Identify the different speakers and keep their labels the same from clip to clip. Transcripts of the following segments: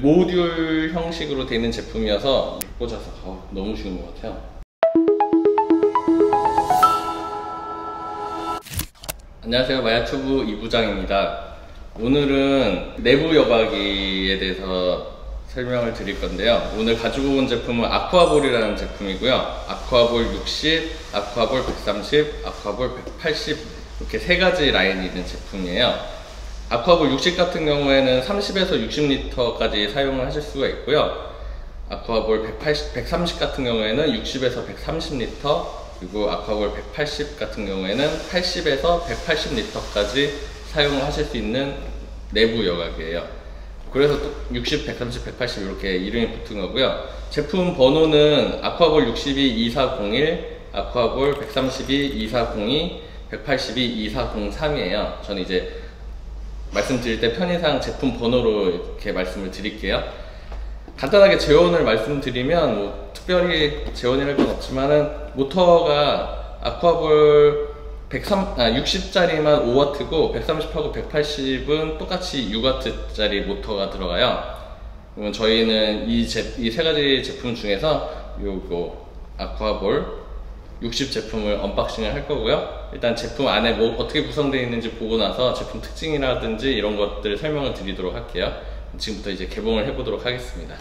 Speaker 1: 모듈 형식으로 되어 있는 제품이어서 꽂아서 너무 쉬운 것 같아요. 안녕하세요, 마야튜브 이부장입니다. 오늘은 내부 여과기에 대해서 설명을 드릴 건데요. 오늘 가지고 온 제품은 아쿠아볼이라는 제품이고요. 아쿠아볼 60, 아쿠아볼 130, 아쿠아볼 180 이렇게 세 가지 라인이 있는 제품이에요. 아쿠아볼 60 같은 경우에는 30에서 60L까지 사용을 하실 수가 있고요. 아쿠아볼 130 같은 경우에는 60에서 130L, 그리고 아쿠아볼 180 같은 경우에는 80에서 180L까지 사용을 하실 수 있는 내부 여과기예요. 그래서 60, 130, 180 이렇게 이름이 붙은 거고요. 제품 번호는 아쿠아볼 62 2401, 아쿠아볼 132 2402, 182 2403이에요. 저는 이제 말씀드릴 때 편의상 제품 번호로 이렇게 말씀을 드릴게요. 간단하게 재원을 말씀드리면 뭐 특별히 재원이랄 건 없지만은 모터가 아쿠아볼 60짜리만 5W고 130하고 180은 똑같이 6W짜리 모터가 들어가요. 그러면 저희는 이 세 가지 제품 중에서 요거 아쿠아볼 60 제품을 언박싱을 할 거고요. 일단 제품 안에 뭐 어떻게 구성되어 있는지 보고 나서 제품 특징이라든지 이런 것들 설명을 드리도록 할게요. 지금부터 이제 개봉을 해 보도록 하겠습니다.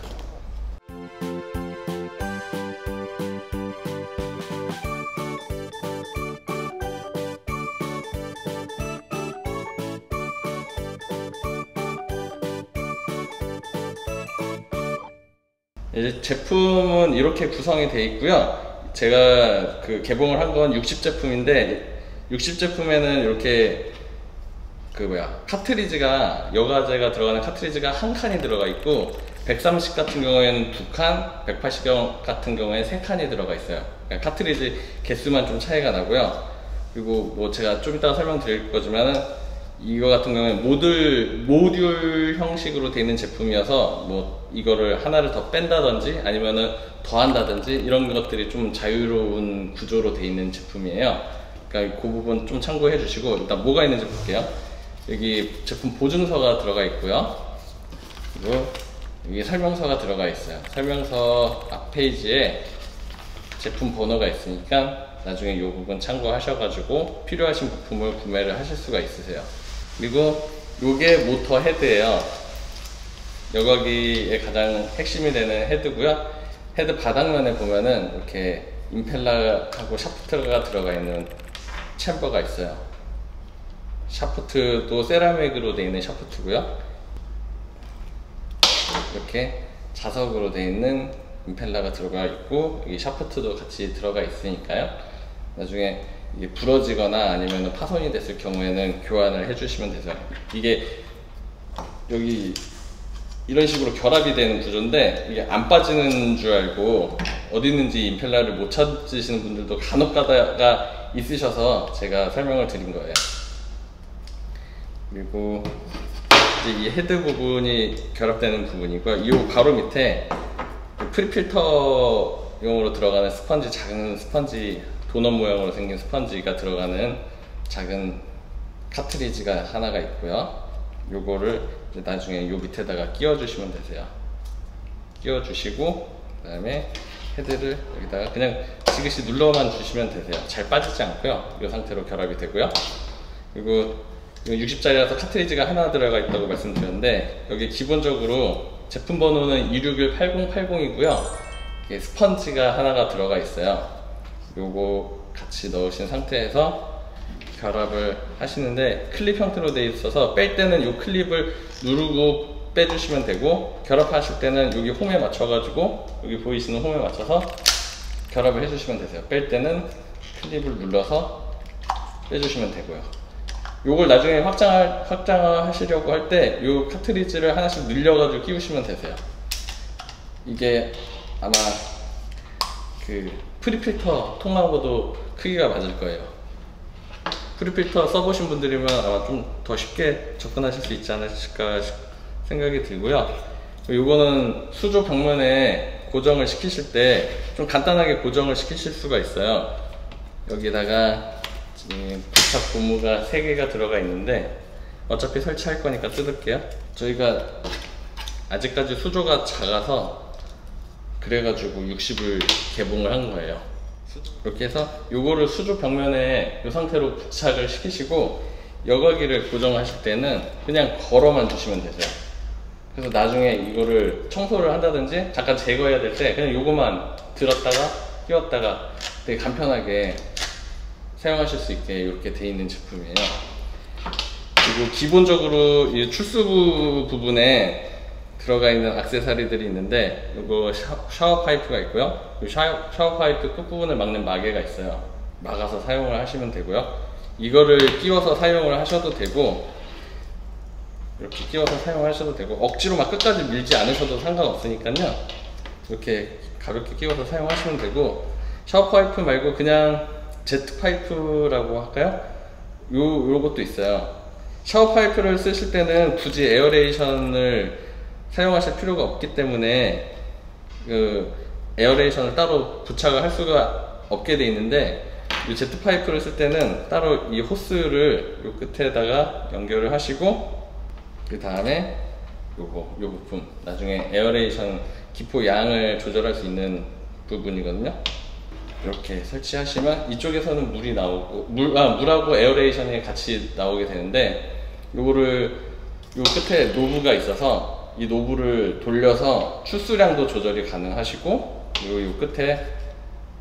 Speaker 1: 이제 제품은 이렇게 구성이 되어 있고요. 제가 개봉을 한 건 60 제품인데 60 제품에는 이렇게 카트리지가 여과제가 들어가는 카트리지가 한 칸이 들어가 있고 130 같은 경우에는 2칸, 180 같은 경우에는 3칸이 들어가 있어요. 그러니까 카트리지 개수만 좀 차이가 나고요. 그리고 뭐 제가 좀 이따가 설명드릴 거지만은 이거 같은 경우에는 모듈 형식으로 되어 있는 제품이어서 뭐 이거를 하나를 더 뺀다든지 아니면은 더 한다든지 이런 것들이 좀 자유로운 구조로 되어 있는 제품이에요. 그러니까 그 부분 좀 참고해 주시고 일단 뭐가 있는지 볼게요. 여기 제품 보증서가 들어가 있고요. 그리고 여기 설명서가 들어가 있어요. 설명서 앞 페이지에 제품 번호가 있으니까 나중에 이 부분 참고하셔가지고 필요하신 부품을 구매를 하실 수가 있으세요. 그리고 요게 모터 헤드예요. 여과기의 가장 핵심이 되는 헤드고요. 헤드 바닥면에 보면은 이렇게 임펠러하고 샤프트가 들어가 있는 챔버가 있어요. 샤프트도 세라믹으로 되어 있는 샤프트고요. 이렇게 자석으로 되어 있는 임펠러가 들어가 있고 여기 샤프트도 같이 들어가 있으니까요. 나중에 이게 부러지거나 아니면 파손이 됐을 경우에는 교환을 해주시면 되죠. 이게 여기 이런 식으로 결합이 되는 구조인데 이게 안 빠지는 줄 알고 어디 있는지 임펠러를 못 찾으시는 분들도 간혹 가다가 있으셔서 제가 설명을 드린 거예요. 그리고 이제 이 헤드 부분이 결합되는 부분이고요. 이 가로 밑에 프리필터용으로 들어가는 스펀지, 작은 스펀지, 도넛 모양으로 생긴 스펀지가 들어가는 작은 카트리지가 하나가 있고요. 요거를 이제 나중에 요 밑에다가 끼워 주시면 되세요. 끼워 주시고 그 다음에 헤드를 여기다가 그냥 지그시 눌러만 주시면 되세요. 잘 빠지지 않고요. 이 상태로 결합이 되고요. 그리고 60짜리라서 카트리지가 하나 들어가 있다고 말씀드렸는데 여기 기본적으로 제품 번호는 2618080이고요 스펀지가 하나가 들어가 있어요. 요거 같이 넣으신 상태에서 결합을 하시는데 클립 형태로 되어 있어서 뺄 때는 요 클립을 누르고 빼주시면 되고 결합하실 때는 여기 홈에 맞춰 가지고 여기 보이시는 홈에 맞춰서 결합을 해주시면 되세요. 뺄 때는 클립을 눌러서 빼주시면 되고요. 요걸 나중에 확장하시려고 할 때 요 카트리지를 하나씩 늘려가지고 끼우시면 되세요. 이게 아마 프리필터 통하고도 크기가 맞을 거예요. 프리필터 써보신 분들이면 아마 좀 더 쉽게 접근하실 수 있지 않으실까 생각이 들고요. 요거는 수조 벽면에 고정을 시키실 때 좀 간단하게 고정을 시키실 수가 있어요. 여기다가 부착 고무가 3개가 들어가 있는데 어차피 설치할 거니까 뜯을게요. 저희가 아직까지 수조가 작아서 그래가지고 60을 개봉을 한 거예요. 이렇게 해서 요거를 수조 벽면에 이 상태로 부착을 시키시고 여과기를 고정하실 때는 그냥 걸어만 주시면 되세요. 그래서 나중에 이거를 청소를 한다든지 잠깐 제거해야 될 때 그냥 요거만 들었다가 끼웠다가 되게 간편하게 사용하실 수 있게 이렇게 돼 있는 제품이에요. 그리고 기본적으로 이 출수부 부분에 들어가 있는 액세서리들이 있는데 이거 샤워 파이프가 있고요. 샤워 파이프 끝부분을 막는 마개가 있어요. 막아서 사용을 하시면 되고요. 이거를 끼워서 사용을 하셔도 되고 이렇게 끼워서 사용하셔도 되고 억지로 막 끝까지 밀지 않으셔도 상관없으니까요. 이렇게 가볍게 끼워서 사용하시면 되고 샤워 파이프 말고 그냥 제트 파이프라고 할까요? 요것도 있어요. 샤워 파이프를 쓰실 때는 굳이 에어레이션을 사용하실 필요가 없기 때문에 그 에어레이션을 따로 부착을 할 수가 없게 돼 있는데 이 제트 파이프를 쓸 때는 따로 이 호스를 요 끝에다가 연결을 하시고 그 다음에 요 부품 나중에 에어레이션 기포 양을 조절할 수 있는 부분이거든요. 이렇게 설치하시면 이쪽에서는 물이 나오고 물하고 에어레이션이 같이 나오게 되는데 요거를 요 끝에 노브가 있어서 이 노브를 돌려서 출수량도 조절이 가능하시고 그리고 요 끝에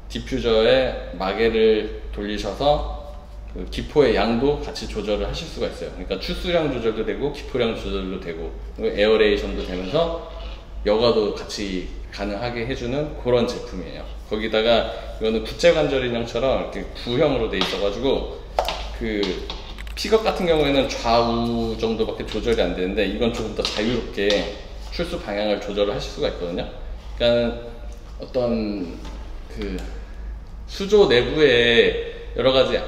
Speaker 1: 디퓨저에 마개를 돌리셔서 그 기포의 양도 같이 조절을 하실 수가 있어요. 그러니까 출수량 조절도 되고 기포량 조절도 되고 에어레이션도 되면서 여과도 같이 가능하게 해주는 그런 제품이에요. 거기다가 이거는 국제관절 인형처럼 이렇게 구형으로 돼 있어가지고 그 픽업 같은 경우에는 좌우 정도밖에 조절이 안 되는데 이건 조금 더 자유롭게 출수 방향을 조절을 하실 수가 있거든요. 그러니까 어떤 그 수조 내부에 여러 가지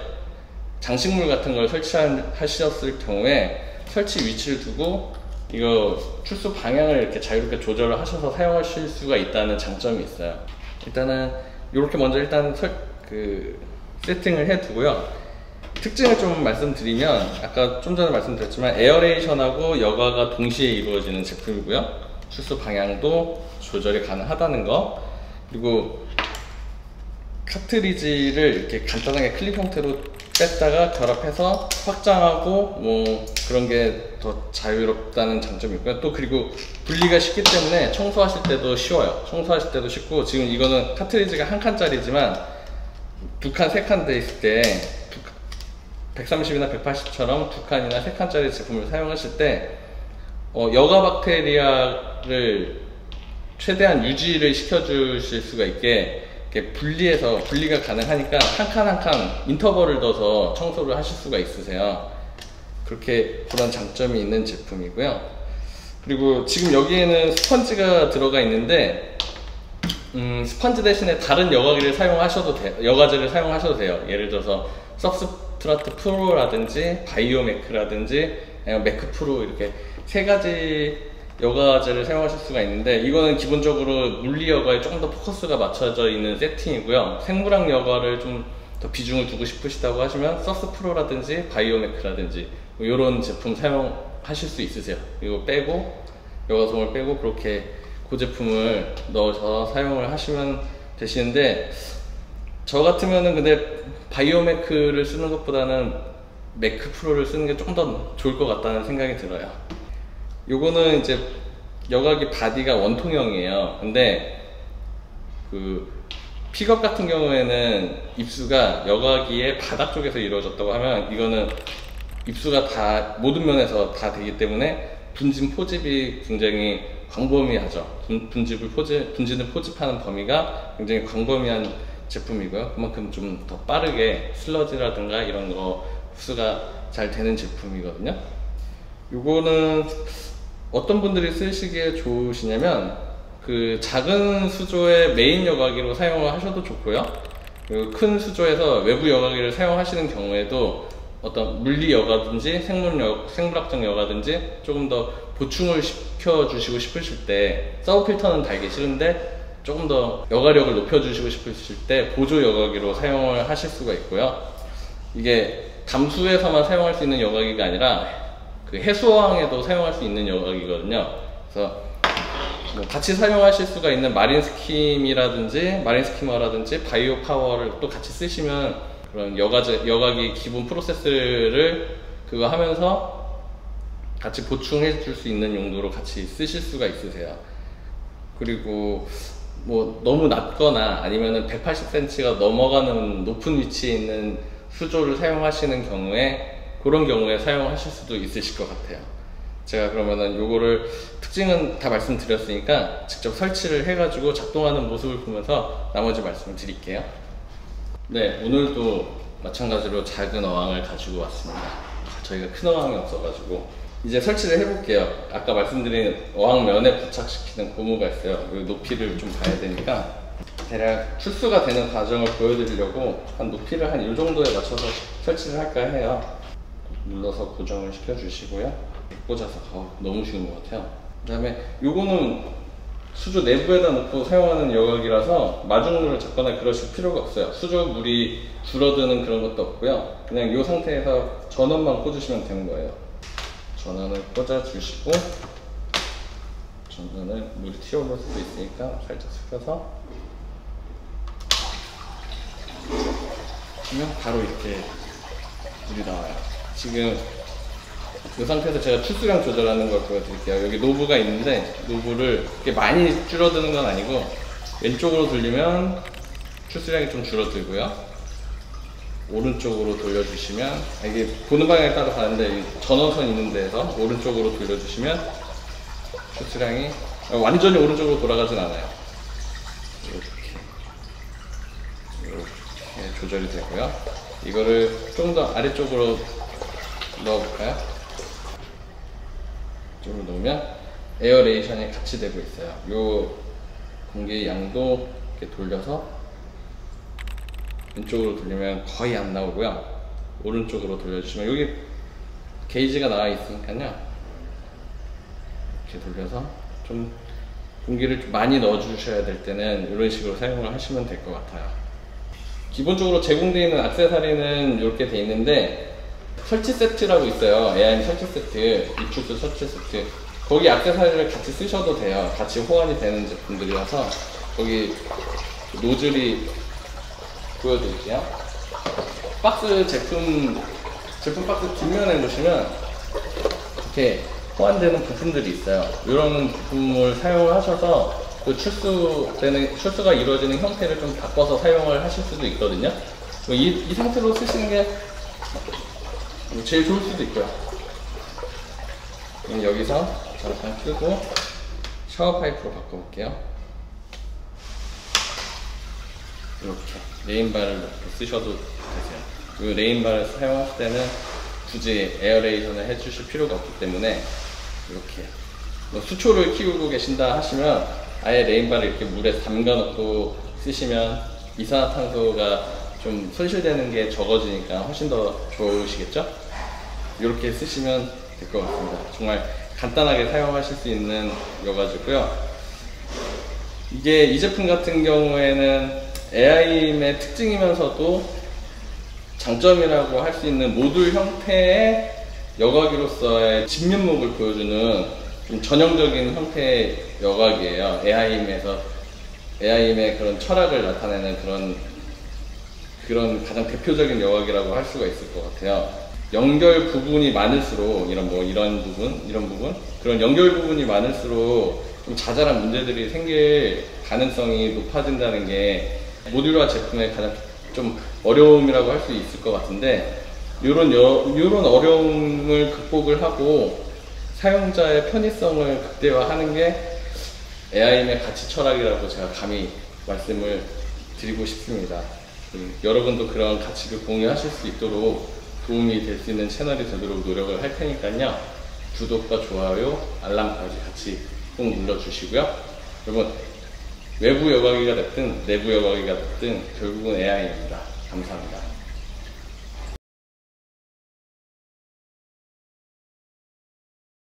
Speaker 1: 장식물 같은 걸 설치하셨을 경우에 설치 위치를 두고 이거 출수 방향을 이렇게 자유롭게 조절을 하셔서 사용하실 수가 있다는 장점이 있어요. 일단은 이렇게 먼저 일단 세팅을 해 두고요. 특징을 좀 말씀드리면 아까 좀 전에 말씀드렸지만 에어레이션하고 여과가 동시에 이루어지는 제품이고요. 출수 방향도 조절이 가능하다는 거, 그리고 카트리지를 이렇게 간단하게 클립 형태로 뺐다가 결합해서 확장하고 뭐 그런 게 더 자유롭다는 장점이 있고요. 또 그리고 분리가 쉽기 때문에 청소하실 때도 쉬워요. 청소하실 때도 쉽고, 지금 이거는 카트리지가 한 칸짜리지만 두 칸, 세 칸 돼 있을 때 130이나 180처럼 두 칸이나 세 칸짜리 제품을 사용하실 때 여과 박테리아를 최대한 유지를 시켜주실 수가 있게 이렇게 분리가 가능하니까 한 칸 한 칸 인터벌을 넣어서 청소를 하실 수가 있으세요. 그렇게 그런 장점이 있는 제품이고요. 그리고 지금 여기에는 스펀지가 들어가 있는데 스펀지 대신에 다른 여과기를 사용하셔도 돼요. 여과제를 사용하셔도 돼요. 예를 들어서 서브스트라트 프로라든지 바이오메크라든지 메크 프로, 이렇게 세 가지 여과제를 사용하실 수가 있는데, 이거는 기본적으로 물리 여과에 조금 더 포커스가 맞춰져 있는 세팅이고요. 생물학 여과를 좀 더 비중을 두고 싶으시다고 하시면 서스 프로라든지 바이오메크라든지 이런 제품 사용하실 수 있으세요. 이거 빼고 여과솜을 빼고 그렇게 그 제품을 넣어서 사용을 하시면 되시는데, 저 같으면은 근데 바이오메크를 쓰는 것보다는 메크 프로를 쓰는 게 조금 더 좋을 것 같다는 생각이 들어요. 요거는 이제 여과기 바디가 원통형이에요. 근데 그 픽업 같은 경우에는 입수가 여과기의 바닥 쪽에서 이루어졌다고 하면, 이거는 입수가 다 모든 면에서 다 되기 때문에 분진 포집이 굉장히 광범위하죠. 분진을 포집하는 범위가 굉장히 광범위한 제품이고요. 그만큼 좀 더 빠르게 슬러지라든가 이런 거 흡수가 잘 되는 제품이거든요. 요거는 어떤 분들이 쓰시기에 좋으시냐면, 그 작은 수조의 메인 여과기로 사용을 하셔도 좋고요. 그리고 큰 수조에서 외부 여과기를 사용하시는 경우에도 어떤 물리 여과든지 생물학적 여과든지 조금 더 보충을 시켜주시고 싶으실 때, 서브 필터는 달기 싫은데 조금 더 여과력을 높여주시고 싶으실 때 보조 여과기로 사용을 하실 수가 있고요. 이게 담수에서만 사용할 수 있는 여과기가 아니라 그 해수어항에도 사용할 수 있는 여과기거든요. 그래서 뭐 같이 사용하실 수가 있는 마린 스킴이라든지 마린 스키머라든지 바이오 파워를 또 같이 쓰시면 그런 여과기 기본 프로세스를 그거 하면서 같이 보충해 줄 수 있는 용도로 같이 쓰실 수가 있으세요. 그리고 뭐 너무 낮거나 아니면은 180cm가 넘어가는 높은 위치에 있는 수조를 사용하시는 경우에 그런 경우에 사용하실 수도 있으실 것 같아요. 제가 그러면은 요거를 특징은 다 말씀드렸으니까 직접 설치를 해가지고 작동하는 모습을 보면서 나머지 말씀을 드릴게요. 네, 오늘도 마찬가지로 작은 어항을 가지고 왔습니다. 저희가 큰 어항이 없어가지고 이제 설치를 해볼게요. 아까 말씀드린 어항면에 부착시키는 고무가 있어요. 이 높이를 좀 봐야 되니까 대략 출수가 되는 과정을 보여드리려고 한 높이를 한 이 정도에 맞춰서 설치를 할까 해요. 눌러서 고정을 시켜주시고요. 꽂아서 너무 쉬운 것 같아요. 그 다음에 요거는 수조 내부에다 놓고 사용하는 여과기라서 마중물을 잡거나 그러실 필요가 없어요. 수조 물이 줄어드는 그런 것도 없고요. 그냥 이 상태에서 전원만 꽂으시면 되는 거예요. 전원을 꽂아주시고 전원을 물이 튀어오를 수도 있으니까 살짝 숙여서 하면 바로 이렇게 물이 나와요. 지금 이 상태에서 제가 출수량 조절하는 걸 보여드릴게요. 여기 노브가 있는데 노브를 이렇게 많이 줄어드는 건 아니고 왼쪽으로 돌리면 출수량이 좀 줄어들고요. 오른쪽으로 돌려주시면 이게 보는 방향에 따라 다른데 전원선 있는 데에서 오른쪽으로 돌려주시면 출수량이 완전히 오른쪽으로 돌아가진 않아요. 이렇게 조절이 되고요. 이거를 좀 더 아래쪽으로 넣어볼까요? 이쪽으로 넣으면 에어레이션이 같이 되고 있어요. 요 공기의 양도 이렇게 돌려서 왼쪽으로 돌리면 거의 안 나오고요. 오른쪽으로 돌려주시면 여기 게이지가 나와 있으니까요. 이렇게 돌려서 좀 공기를 좀 많이 넣어 주셔야 될 때는 이런 식으로 사용을 하시면 될 것 같아요. 기본적으로 제공되어 있는 액세서리는 이렇게 되어 있는데 설치 세트라고 있어요. AIM 설치 세트, 입출수 설치 세트. 거기 액세서리를 같이 쓰셔도 돼요. 같이 호환이 되는 제품들이라서 거기 노즐이 보여드릴게요. 박스 제품 박스 뒷면에 보시면 이렇게 호환되는 부품들이 있어요. 이런 부품을 사용을 하셔서 그 출수가 이루어지는 형태를 좀 바꿔서 사용을 하실 수도 있거든요. 이 상태로 쓰시는 게 제일 좋을 수도 있고요. 그럼 여기서 잠깐 끄고 샤워 파이프로 바꿔볼게요. 이렇게 레인바를 이렇게 쓰셔도 되세요. 이 레인바를 사용할 때는 굳이 에어레이션을 해주실 필요가 없기 때문에 이렇게 뭐 수초를 키우고 계신다 하시면 아예 레인바를 이렇게 물에 담가 놓고 쓰시면 이산화탄소가 좀 손실되는 게 적어지니까 훨씬 더 좋으시겠죠? 이렇게 쓰시면 될 것 같습니다. 정말 간단하게 사용하실 수 있는 여가지고요. 이게 이 제품 같은 경우에는 AIM의 특징이면서도 장점이라고 할 수 있는 모듈 형태의 여과기로서의 진면목을 보여주는 좀 전형적인 형태의 여과기예요. AIM의 그런 철학을 나타내는 그런 가장 대표적인 여과기라고 할 수가 있을 것 같아요. 연결 부분이 많을수록 이런 부분 그런 연결 부분이 많을수록 좀 자잘한 문제들이 생길 가능성이 높아진다는 게 모듈화 제품의 가장 좀 어려움이라고 할 수 있을 것 같은데 이런 어려움을 극복을 하고 사용자의 편의성을 극대화하는 게 AIM의 가치 철학이라고 제가 감히 말씀을 드리고 싶습니다. 여러분도 그런 가치를 공유하실 수 있도록 도움이 될 수 있는 채널이 되도록 노력을 할 테니까요. 구독과 좋아요, 알람까지 같이 꼭 눌러주시고요. 여러분, 외부 여과기가 됐든 내부 여과기가 됐든 결국은 AI입니다. 감사합니다.